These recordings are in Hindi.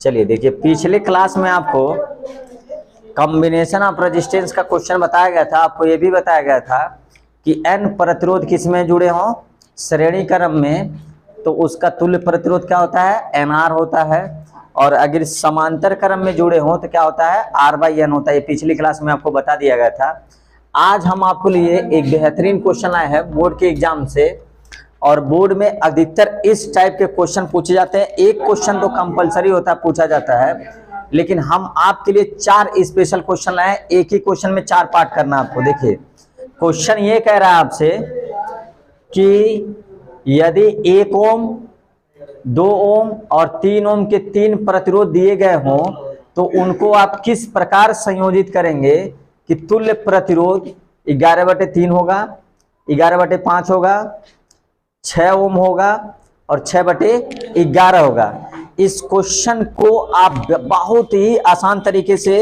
चलिए देखिए, पिछले क्लास में आपको कॉम्बिनेशन ऑफ रेजिस्टेंस का क्वेश्चन बताया गया था। आपको ये भी बताया गया था कि n प्रतिरोध किसमें जुड़े हों, श्रेणी क्रम में, तो उसका तुल्य प्रतिरोध क्या होता है, nr होता है। और अगर समांतर क्रम में जुड़े हों तो क्या होता है, r/n होता है। ये पिछली क्लास में आपको बता दिया गया था। आज हम आपको लिए एक बेहतरीन क्वेश्चन लाए हैं बोर्ड के एग्जाम से, और बोर्ड में अधिकतर इस टाइप के क्वेश्चन पूछे जाते हैं। एक क्वेश्चन तो कंपलसरी होता है, पूछा जाता है, लेकिन हम आपके लिए 4 स्पेशल क्वेश्चन लाए हैं। एक ही क्वेश्चन में 4 पार्ट करना आपको। देखिए क्वेश्चन ये कह रहा है आपसे कि यदि 1 ओम, 2 ओम और 3 ओम के 3 प्रतिरोध दिए गए हों तो उनको आप किस प्रकार संयोजित करेंगे कि तुल्य प्रतिरोध 11/3 होगा, 11/5 होगा, 6 ओम होगा और 6/11 होगा। इस क्वेश्चन को आप बहुत ही आसान तरीके से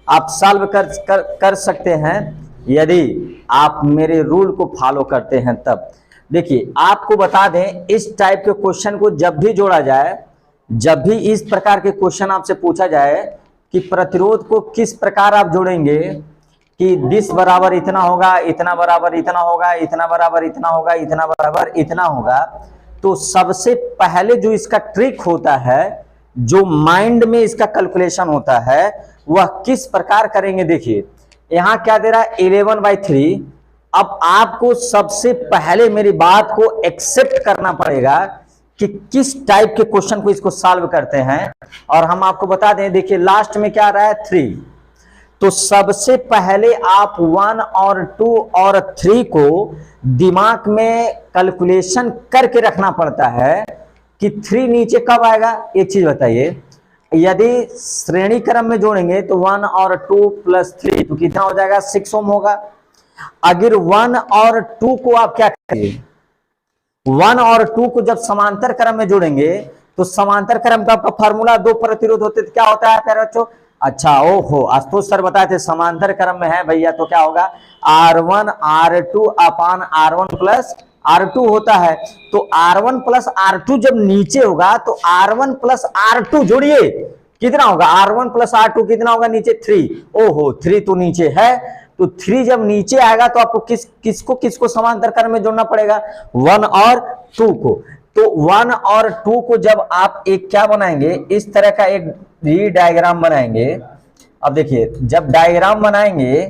आप सॉल्व कर सकते हैं यदि आप मेरे रूल को फॉलो करते हैं तब। देखिए आपको बता दें, इस टाइप के क्वेश्चन को जब भी जोड़ा जाए, जब भी इस प्रकार के क्वेश्चन आपसे पूछा जाए कि प्रतिरोध को किस प्रकार आप जोड़ेंगे कि दिस बराबर इतना होगा, इतना बराबर इतना होगा, इतना बराबर इतना होगा, इतना बराबर इतना होगा, तो सबसे पहले जो इसका ट्रिक होता है, जो माइंड में इसका कैलकुलेशन होता है, वह किस प्रकार करेंगे। देखिए यहां क्या दे रहा है, 11/3। अब आपको सबसे पहले मेरी बात को एक्सेप्ट करना पड़ेगा कि किस टाइप के क्वेश्चन को इसको सॉल्व करते हैं। और हम आपको बता दें, देखिए लास्ट में क्या आ रहा है, 3। तो सबसे पहले आप 1 और 2 और 3 को दिमाग में कैलकुलेशन करके रखना पड़ता है कि 3 नीचे कब आएगा। एक चीज बताइए, यदि श्रेणी क्रम में जोड़ेंगे तो 1 और 2 + 3 तो कितना हो जाएगा, 6 ओम होगा। अगर 1 और 2 को आप क्या करेंगे, 1 और 2 को जब समांतर क्रम में जोड़ेंगे तो समांतर क्रम का आपका फार्मूला 2 प्रतिरोध होते तो क्या होता है प्यारे बच्चों। अच्छा, ओहो, आशुतोष सर बताए थे समांतर क्रम में है भैया, तो क्या होगा, R1 R2 अपान R1 + R2 होता है। तो R1 + R2 जब नीचे होगा तो R1 + R2 जोड़िए, कितना होगा, R1 + R2 कितना होगा नीचे, 3। ओहो, 3 तो नीचे है, तो 3 जब नीचे आएगा तो आपको किसको समांतर क्रम में जोड़ना पड़ेगा, 1 और 2 को। तो 1 और 2 को जब आप एक क्या बनाएंगे, इस तरह का एक डायग्राम बनाएंगे। अब देखिए जब डायग्राम बनाएंगे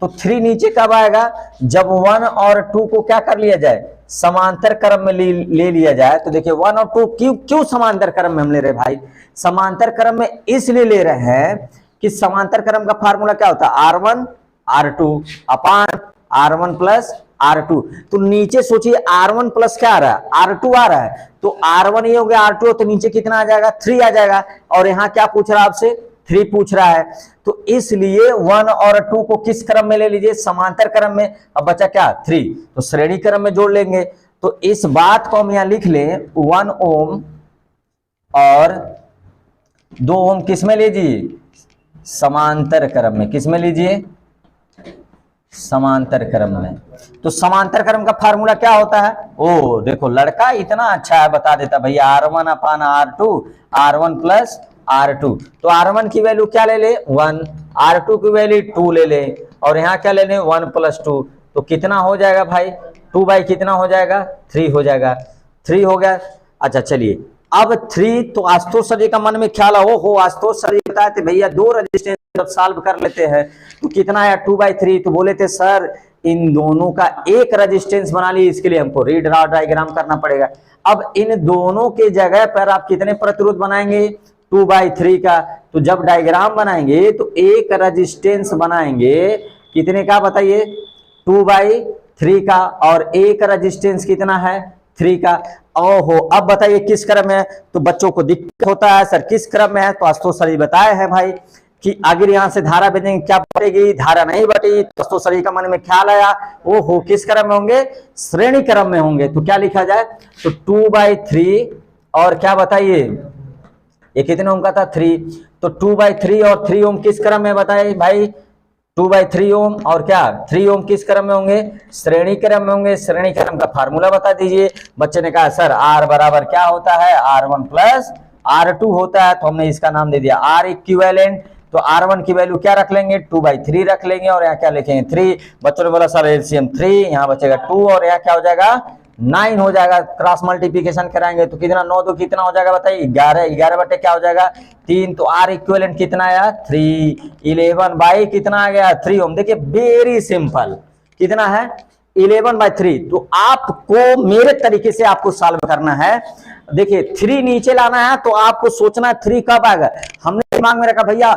तो 3 नीचे कब आएगा, जब 1 और 2 को क्या कर लिया जाए, समांतर क्रम में ले लिया जाए। तो देखिए 1 और 2 क्यों समांतर क्रम में हम ले रहे हैं भाई, समांतर क्रम में इसलिए ले रहे हैं कि समांतर क्रम का फार्मूला क्या होता है, R1 R2 अपान R1 + R2। तो नीचे सोचिए R1 प्लस क्या आ रहा है, R2 आ रहा है, तो R1 ये हो गया, R2 तो नीचे कितना आ जाएगा, 3 आ जाएगा। और यहाँ क्या पूछ रहा है आपसे, 3 पूछ रहा है, तो इसलिए 1 और 2 को किस क्रम में ले लीजिए, समांतर क्रम में। अब बचा क्या, 3, तो श्रेणी क्रम में जोड़ लेंगे। तो इस बात को हम यहाँ लिख लें, 1 ओम और 2 ओम किस में लीजिए, समांतर क्रम में। किस में लीजिए, समांतर क्रम में। तो समांतर क्रम का फार्मूला क्या होता है, ओ देखो लड़का इतना अच्छा है, बता देता भैया, R1 अपान R2, R1 + R2। तो R1 की वैल्यू क्या ले ले, 1, R2 की वैल्यू 2 ले ले, और यहाँ क्या ले ले, 1 + 2। तो कितना हो जाएगा भाई, 2 कितना हो जाएगा, 3 हो जाएगा, 3 हो गया। अच्छा चलिए, अब 3 तो आशुतोष सर जी का मन में ख्याल है, हो आशुतोष सर जी बताए थे भैया 2 रजिस्टेंस जब सॉल्व कर लेते हैं तो कितना है, 2/3। तो बोले थे सर इन दोनों का एक रजिस्टेंस बना ली, इसके लिए हमको डायग्राम करना पड़ेगा। अब इन दोनों के जगह पर आप कितने प्रतिरोध बनाएंगे, 2/3 का। तो जब डायग्राम बनाएंगे तो एक रजिस्टेंस बनाएंगे, कितने का बताइए, 2/3 का, और एक रजिस्टेंस कितना है, 3 का। ओहो, अब बताइए किस क्रम में है, तो बच्चों को दिक्कत होता है सर किस क्रम में है, तो आशुतोष सर जी बताए हैं भाई कि अगर यहां से धारा भेजेंगे क्या बटेगी, धारा नहीं बटेगी। तो आशुतोष सर जी का मन में ख्याल आया, ओहो किस क्रम में होंगे, श्रेणी क्रम में होंगे। तो क्या लिखा जाए, तो 2/3 और क्या बताइए, ये कितने ओम का था, 3। तो 2/3 और 3 ओम किस क्रम में बताइए भाई, 2/3 ओम और क्या 3 ओम किस क्रम में होंगे, श्रेणी क्रम में होंगे। श्रेणी क्रम का फार्मूला बता दीजिए। बच्चे ने कहा सर R बराबर क्या होता है, R1 + R2 होता है तो हमने इसका नाम दे दिया R इक्विवेलेंट। तो R1 की वैल्यू क्या रख लेंगे 2/3 रख लेंगे और यहाँ क्या लिखेंगे 3। बच्चों ने बोला सर एलसीएम 3, यहाँ बचेगा 2 और यहाँ क्या हो जाएगा 9 हो जाएगा। क्रॉस मल्टीप्लिकेशन कराएंगे तो कितना 9 2 कितना हो जाएगा बताइए 11, 11 बटे क्या हो जाएगा 3। तो R इक्विवेलेंट कितना आया 3, 11 बाई कितना आ गया 3 ओम। देखिए वेरी सिंपल, कितना है 11/3। तो आपको मेरे तरीके से आपको सॉल्व करना है। देखिए 3 नीचे लाना है तो आपको सोचना है 3 कब आएगा। हमने दिमाग में रखा भैया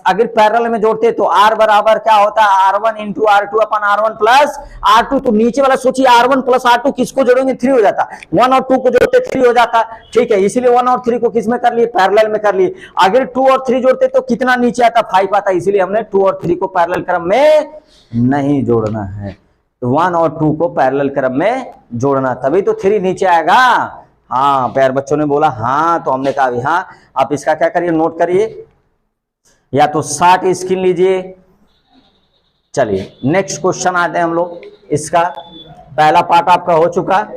अगर पैरेलल में जोड़ते तो R बराबर क्या होता है R1 इंटू R2 अपन R1 प्लस R2। तो नीचे वाला सोचिए R1 प्लस R2 किसको जोड़ेंगे 3 हो जाता, 1 और 2 को जोड़ते 3 हो जाता। ठीक है, इसीलिए 1 और 3 को किस में कर लिए पैरेलल में कर लिए। अगर 2 और 3 जोड़ते तो कितना नीचे आता 5 आता, इसीलिए हमने 2 और 3 को पैरेलल क्रम में नहीं जोड़ना है। 1 और 2 को पैरेलल क्रम में जोड़ना, तभी तो 3 नीचे आएगा। हाँ प्यारे बच्चों ने बोला हाँ, तो हमने कहा हाँ। आप इसका क्या करिए नोट करिए या तो 60 स्क्रीन लीजिए। चलिए नेक्स्ट क्वेश्चन आते हैं हम लोग। इसका पहला पार्ट आपका हो चुका,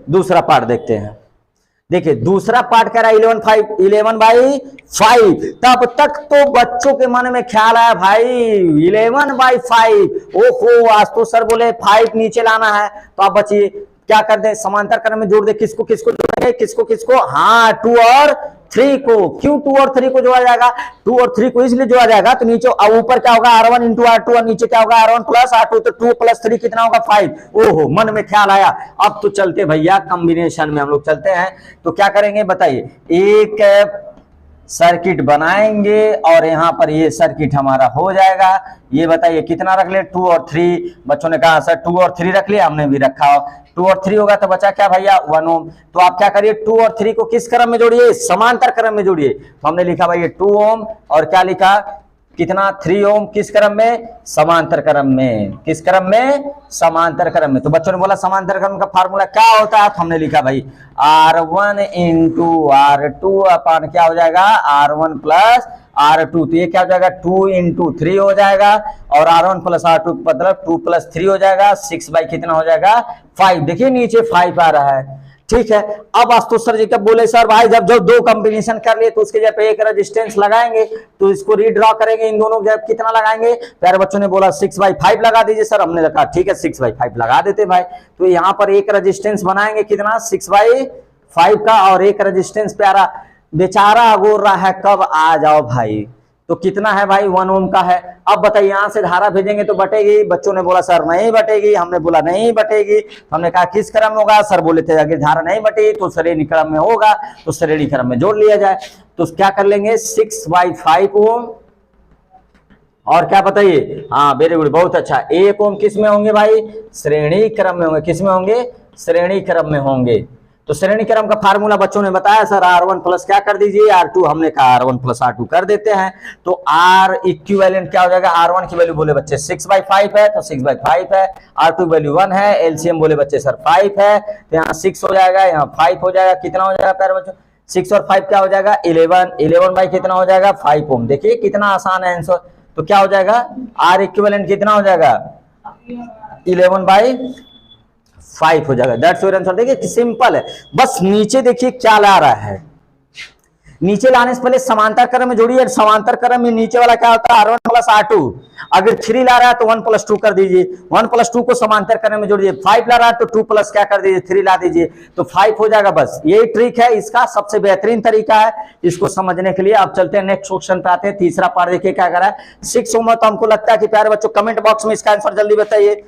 दूसरा पार्ट देखते हैं। देखिए दूसरा पार्ट कह रहा है 11/5। तब तक तो बच्चों के मन में ख्याल आया भाई 11/5, ओहो आज तो सर बोले 5 नीचे लाना है। तो आप बचिए क्या कर दे समांतर क्रम में जोड़ दे, किसको किसको जोड़ेंगे किसको किसको, हाँ 2 और 3 को। क्यों 2 और 3 को जोड़ा जाएगा, 2 और 3 को इसलिए जोड़ा जाएगा तो नीचे ऊपर क्या होगा R1 इंटू R2 और नीचे क्या होगा R1 प्लस R2। तो 2 प्लस 3 कितना होगा 5। ओहो मन में ख्याल आया। अब तो चलते भैया कॉम्बिनेशन में हम लोग चलते हैं। तो क्या करेंगे बताइए, एक सर्किट बनाएंगे और यहां पर ये सर्किट हमारा हो जाएगा। ये बताइए कितना रख ले 2 और 3। बच्चों ने कहा सर 2 और 3 रख लिया, हमने भी रखा। 2 और 3 होगा तो बचा क्या भैया 1 ओम। तो आप क्या करिए 2 और 3 को किस क्रम में जोड़िए, समांतर क्रम में जोड़िए। तो हमने लिखा भाई 2 ओम और क्या लिखा कितना 3 ओम, किस क्रम में समांतर क्रम में। किस क्रम में समांतर क्रम में। तो बच्चों ने बोला समांतर क्रम का फार्मूला क्या होता है, तो हमने लिखा भाई R1 इंटू R2 अपन क्या हो जाएगा R1 प्लस R2। तो ये क्या हो जाएगा 2 इंटू 3 हो जाएगा और R1 प्लस R2 मतलब 2 प्लस 3 हो जाएगा 6 बाई कितना हो जाएगा 5। देखिए नीचे 5 आ रहा है। ठीक है, अब आशुतोष सर जी कब बोले सर भाई जब जो 2 कॉम्बिनेशन कर लिए तो उसके जब एक रेजिस्टेंस लगाएंगे तो इसको रीड्रॉ करेंगे, इन दोनों जब कितना लगाएंगे। प्यारे बच्चों ने बोला 6/5 लगा दीजिए सर। हमने कहा ठीक है 6/5 लगा देते भाई। तो यहाँ पर एक रेजिस्टेंस बनाएंगे कितना 6/5 का और एक रेजिस्टेंस प्यारा बेचारा अगोर रहा है कब आ जाओ भाई। तो कितना है भाई 1 ओम का है। अब बताइए यहां से धारा भेजेंगे तो बटेगी। बच्चों ने बोला सर नहीं बटेगी, हमने बोला नहीं बटेगी। तो हमने कहा किस क्रम में होगा, सर बोले थे अगर धारा नहीं बटेगी तो श्रेणी क्रम में होगा, तो श्रेणी क्रम में जोड़ लिया जाए। तो क्या कर लेंगे 6/5 ओम और क्या बताइए, हाँ वेरी गुड बहुत अच्छा। 1 ओम किस में होंगे भाई श्रेणी क्रम में होंगे। किस में होंगे श्रेणी क्रम में होंगे। तो श्रेणी क्रम का फार्मूला बच्चों ने बताया सर R1 प्लस क्या कर दीजिए R2। हमने कहा R1 प्लस R2 कर देते हैं। तो R इक्विवेलेंट क्या हो जाएगा, R1 की वैल्यू बोले बच्चे 6/5 है तो 6/5 है, R2 की वैल्यू 1 है, एलसीएम बोले बच्चे सर 5 है। तो यहाँ 6 हो जाएगा, यहाँ 5 हो जाएगा, कितना हो जाएगा प्यारे बच्चों 6 और 5 क्या हो जाएगा 11। 11 बाई कितना हो जाएगा 5 ओम। देखिए कितना आसान है आंसर। तो क्या हो जाएगा R इक्विवेलेंट कितना हो जाएगा 11/5 हो जाएगा। That's your answer. देखिए सिंपल है, बस नीचे देखिए क्या ला रहा है। नीचे लाने से पहले समांतर क्रम में जोड़िए। समांतर क्रम में नीचे वाला क्या होता है R1 प्लस R2। अगर 3 ला रहा है तो 1 प्लस 2 कर दीजिए। 1 प्लस 2 को समांतर क्रम में जोड़िए। 5 ला रहा है तो 2 प्लस क्या कर दीजिए 3 ला दीजिए तो 5 हो जाएगा। बस यही ट्रिक है, इसका सबसे बेहतरीन तरीका है इसको समझने के लिए। अब चलते हैं नेक्स्ट क्वेश्चन पे आते हैं। तीसरा पार्ट देखिए क्या कर रहा है 6 ओम। तो हमको लगता है कि प्यारे बच्चों कमेंट बॉक्स में इसका आंसर जल्दी बताइए।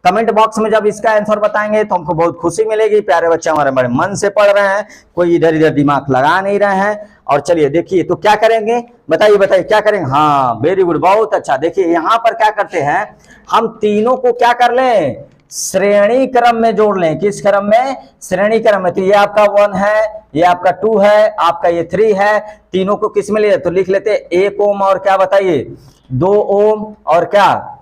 कमेंट बॉक्स में जब इसका आंसर बताएंगे तो हमको बहुत खुशी मिलेगी। प्यारे बच्चे हमारे बड़े मन से पढ़ रहे हैं, कोई इधर इधर दिमाग लगा नहीं रहे हैं। और चलिए देखिए तो क्या करेंगे बताइए बताइए क्या करेंगे। हाँ वेरी गुड बहुत अच्छा। देखिए यहाँ पर क्या करते हैं हम तीनों को क्या कर लें श्रेणी क्रम में जोड़ लें। किस क्रम में श्रेणी क्रम में। तो ये आपका 1 है, ये आपका 2 है, आपका ये 3 है। तीनों को किस में ले तो लिख लेते 1 ओम और क्या बताइए 2 ओम और क्या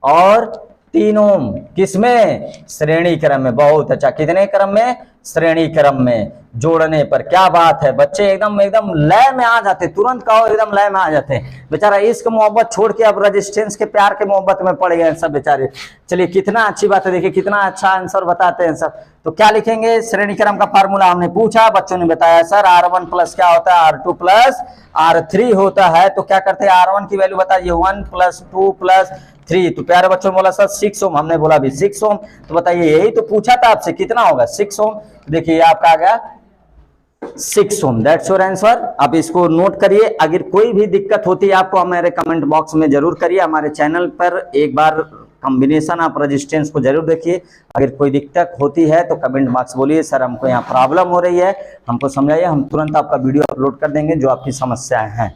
और 3 ओम। किसमें? श्रेणी क्रम में। बहुत अच्छा, कितने क्रम में? श्रेणी क्रम में जोड़ने पर। क्या बात है बच्चे, एकदम एकदम लय में आ जाते, तुरंत कहो एकदम लय में आ जाते हैं। बेचारा इश्क मोहब्बत छोड़ के अब रेजिस्टेंस के प्यार के मोहब्बत में पड़ गए सब बेचारे। चलिए कितना अच्छी बात है, देखिए कितना अच्छा आंसर बताते हैं सब। तो क्या लिखेंगे? श्रेणी क्रम का फार्मूला हमने पूछा, बच्चों ने बताया सर R1 प्लस क्या होता है? R2 प्लस R3 होता है। तो क्या करते हैं? R1 की वैल्यू बताइए, 1 प्लस 2 प्लस 3। तो प्यारे बच्चों ने बोला सर 6 ओम, हमने बोला भी 6 ओम। तो बताइए यही तो पूछा था आपसे, कितना होगा? 6 ओम। देखिए आपका आ गया 6 ओम। That's your answer. आप इसको नोट करिए। अगर कोई भी दिक्कत होती है आपको, हमारे कमेंट बॉक्स में जरूर करिए। हमारे चैनल पर एक बार कॉम्बिनेशन ऑफ रेजिस्टेंस को जरूर देखिए। अगर कोई दिक्कत होती है तो कमेंट बॉक्स बोलिए सर हमको यहाँ प्रॉब्लम हो रही है, हमको समझाइए, हम तुरंत आपका वीडियो अपलोड कर देंगे जो आपकी समस्याएं हैं।